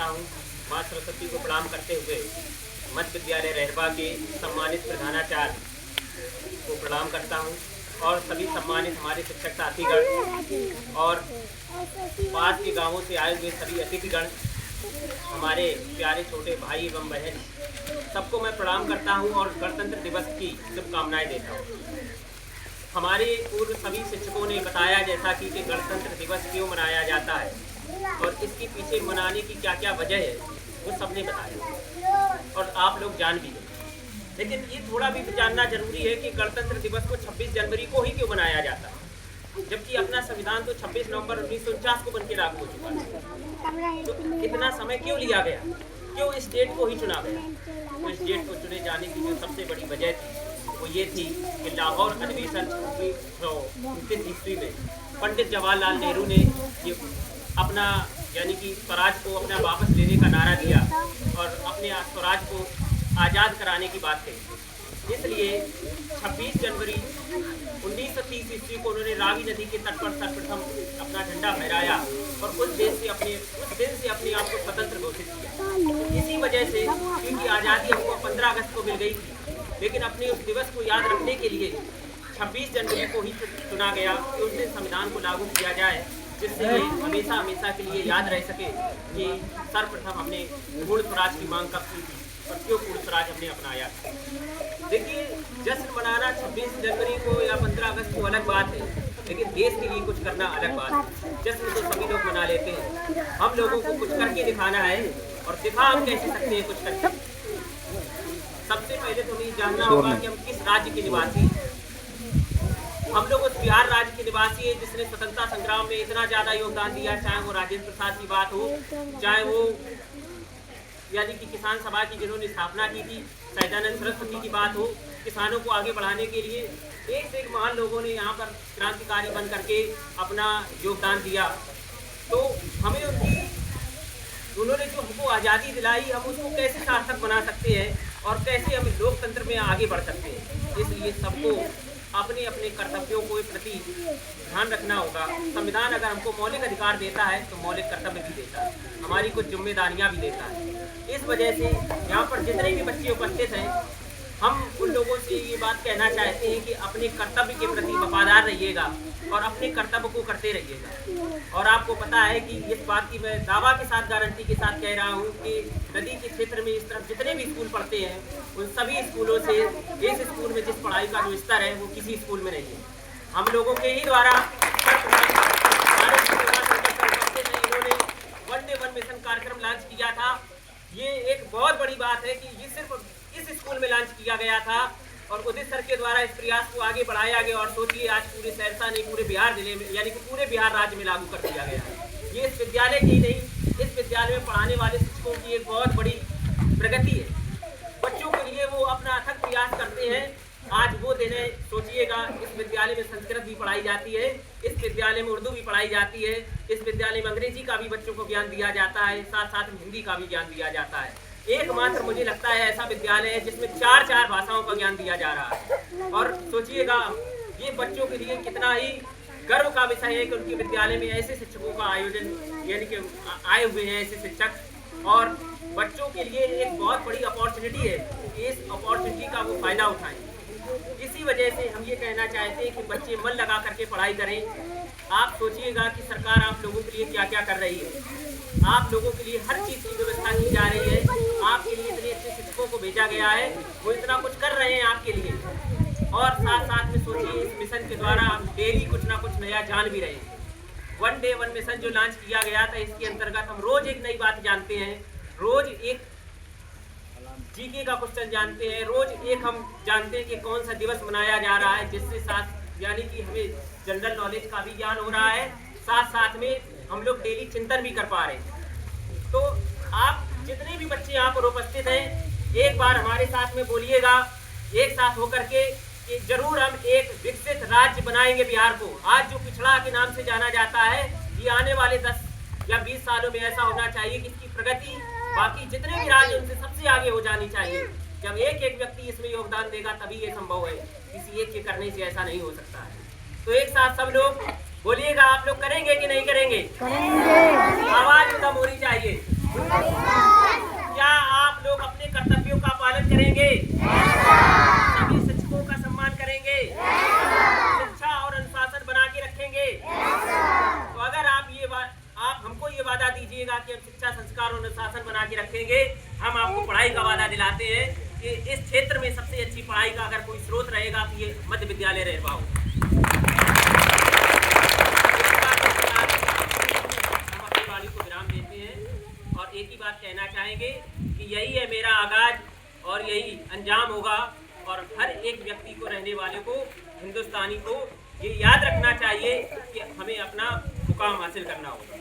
करता हूँ। माँ सरस्वती को प्रणाम करते हुए मध्य विद्यालय रहरबा के सम्मानित प्रधानाचार्य को प्रणाम करता हूँ और सभी सम्मानित हमारे शिक्षक साथीगण और पास के गांवों से आए हुए सभी अतिथिगण, हमारे प्यारे छोटे भाई एवं बहन, सबको मैं प्रणाम करता हूँ और गणतंत्र दिवस की शुभकामनाएं देता हूँ। हमारे पूर्व सभी शिक्षकों ने बताया जैसा कि गणतंत्र दिवस क्यों मनाया जाता है और इसके पीछे मनाने की क्या क्या वजह है, वो सबने बताया और आप लोग जान भी गए। लेकिन ये थोड़ा भी जानना जरूरी है कि गणतंत्र दिवस को 26 जनवरी को ही क्यों मनाया जाता है, जबकि अपना संविधान तो 26 नवंबर 1949 को बनके लागू हो चुका है। तो इतना समय क्यों लिया गया, क्यों इस डेट को ही चुना गया? तो इस डेट को चुने जाने की जो सबसे बड़ी वजह थी वो ये थी कि लाहौर अधिवेशन की 19 ईस्वी में पंडित जवाहरलाल नेहरू ने ये अपना यानी कि स्वराज को अपना वापस लेने का नारा दिया और अपने स्वराज को आज़ाद कराने की बात कही। इसलिए 26 जनवरी 1930 ईस्वी को उन्होंने रावी नदी के तट पर सर्वप्रथम अपना झंडा फहराया और उस दिन से अपने आप को स्वतंत्र घोषित किया। इसी वजह से क्योंकि आज़ादी हमको 15 अगस्त को मिल गई थी, लेकिन अपने उस दिवस को याद रखने के लिए 26 जनवरी को ही चुना गया कि उस दिन संविधान को लागू किया जाए, जिससे ये हमेशा हमेशा के लिए याद रह सके कि सर्वप्रथम हमने पूर्ण स्वराज की मांग कब की थी और क्यों पूर्ण स्वराज हमने अपनाया। देखिए, जश्न मनाना 26 जनवरी को या 15 अगस्त को अलग बात है, लेकिन देश के लिए कुछ करना अलग बात है। जश्न तो सभी लोग मना लेते हैं, हम लोगों को कुछ करके दिखाना है और दिखा हम कैसे सकते हैं कुछ करके। सबसे पहले तो हमें जानना होगा कि हम किस राज्य के निवासी हैं। हम लोग उस बिहार राज्य के निवासी हैं जिसने स्वतंत्रता संग्राम में इतना ज़्यादा योगदान दिया, चाहे वो राजेंद्र प्रसाद की बात हो, चाहे वो यानी कि किसान सभा की जिन्होंने स्थापना की थी, सहजानंद सरस्वती की बात हो, किसानों को आगे बढ़ाने के लिए एक से एक महान लोगों ने यहाँ पर क्रांतिकारी बन करके अपना योगदान दिया। तो हमें उन्होंने जो हमको आज़ादी दिलाई, हम उसको कैसे सार्थक बना सकते हैं और कैसे हम लोकतंत्र में आगे बढ़ सकते हैं। इसलिए सबको अपने अपने कर्तव्यों को प्रति ध्यान रखना होगा। संविधान अगर हमको मौलिक अधिकार देता है तो मौलिक कर्तव्य भी देता है, हमारी कुछ जिम्मेदारियां भी देता है। इस वजह से यहाँ पर जितने भी बच्चे उपस्थित हैं, हम उन लोगों से ये बात कहना चाहते हैं कि अपने कर्तव्य के प्रति वफादार रहिएगा और अपने कर्तव्य को करते रहिएगा। और आपको पता है कि इस बात की मैं दावा के साथ, गारंटी के साथ कह रहा हूँ कि नदी के क्षेत्र में इस तरफ जितने भी स्कूल पढ़ते हैं, उन सभी स्कूलों से इस स्कूल में जिस पढ़ाई का जो स्तर है वो किसी स्कूल में नहीं है। हम लोगों के ही द्वारा इन्होंने वनडे वन मिशन कार्यक्रम लॉन्च किया था। ये एक बहुत बड़ी बात है कि ये सिर्फ इस स्कूल में लॉन्च किया गया था और उदित सर के द्वारा इस प्रयास को आगे बढ़ाया गया और सोचिए आज पूरे सहरसा नहीं, पूरे बिहार जिले में यानी कि पूरे बिहार राज्य में लागू कर दिया गया। ये इस विद्यालय की नहीं, इस विद्यालय में पढ़ाने वाले शिक्षकों की एक बहुत बड़ी प्रगति है। बच्चों के लिए वो अपना अथक प्रयास करते हैं। आज वो दिन है, सोचिएगा, इस विद्यालय में संस्कृत भी पढ़ाई जाती है, इस विद्यालय में उर्दू भी पढ़ाई जाती है, इस विद्यालय में अंग्रेजी का भी बच्चों को ज्ञान दिया जाता है, साथ साथ में हिंदी का भी ज्ञान दिया जाता है। एकमात्र मुझे लगता है ऐसा विद्यालय है जिसमें 4 भाषाओं का ज्ञान दिया जा रहा है। और सोचिएगा, ये बच्चों के लिए कितना ही गर्व का विषय है कि उनके विद्यालय में ऐसे शिक्षकों का आयोजन यानी कि आए हुए हैं ऐसे शिक्षक, और बच्चों के लिए एक बहुत बड़ी अपॉर्चुनिटी है। इस अपॉर्चुनिटी का वो फायदा उठाएं। इसी वजह से हम ये कहना चाहते हैं कि बच्चे मन लगा करके पढ़ाई करें। आप सोचिएगा कि सरकार आप लोगों के लिए क्या क्या कर रही है। आप लोगों के लिए हर चीज़ की व्यवस्था की जा रही है। आपके लिए इतने अच्छे शिक्षकों को भेजा गया है, वो इतना कुछ कर रहे हैं आपके लिए। और साथ साथ में सोचिए, इस मिशन के द्वारा हम डेली कुछ ना कुछ नया जान भी रहे हैं। वनडे वन मिशन जो लॉन्च किया गया था, इसके अंतर्गत हम रोज एक नई बात जानते हैं, रोज एक जीके का क्वेश्चन जानते हैं, रोज एक हम जानते हैं कि कौन सा दिवस मनाया जा रहा है, जिससे साथ यानी कि हमें जनरल नॉलेज का भी ज्ञान हो रहा है, साथ साथ में हम लोग डेली चिंतन भी कर पा रहे हैं। तो आप जितने भी बच्चे यहाँ पर उपस्थित हैं, एक बार हमारे साथ में बोलिएगा, एक साथ होकर के, कि जरूर हम एक विकसित राज्य बनाएंगे बिहार को। आज जो पिछड़ा के नाम से जाना जाता है, ये आने वाले 10 या 20 सालों में ऐसा होना चाहिए कि इसकी प्रगति बाकी जितने भी राज्य उनसे सबसे आगे हो जानी चाहिए। जब एक एक व्यक्ति इसमें योगदान देगा तभी ये संभव है, किसी एक के करने से ऐसा नहीं हो सकता है। तो एक साथ सब लोग बोलिएगा, आप लोग करेंगे कि नहीं करेंगे? करेंगे। आवाज एकदम होनी चाहिए। क्या आप लोग अपने कर्तव्यों का पालन करेंगे? सभी शिक्षकों का सम्मान करेंगे? शिक्षा और अनुशासन बना के रखेंगे? तो अगर आप हमको ये वादा दीजिएगा कि हम शिक्षा, संस्कार और अनुशासन बना के रखेंगे, हम आपको पढ़ाई का वादा दिलाते हैं कि इस क्षेत्र में सबसे अच्छी पढ़ाई का अगर कोई स्रोत रहेगा तो ये मध्य विद्यालय रहरबा होगा। हम अपनी वाणी को विराम देते हैं और एक ही बात कहना चाहेंगे कि यही है मेरा आगाज और यही अंजाम होगा। और हर एक व्यक्ति को, रहने वाले को, हिंदुस्तानी को ये याद रखना चाहिए कि हमें अपना मुकाम हासिल करना होगा।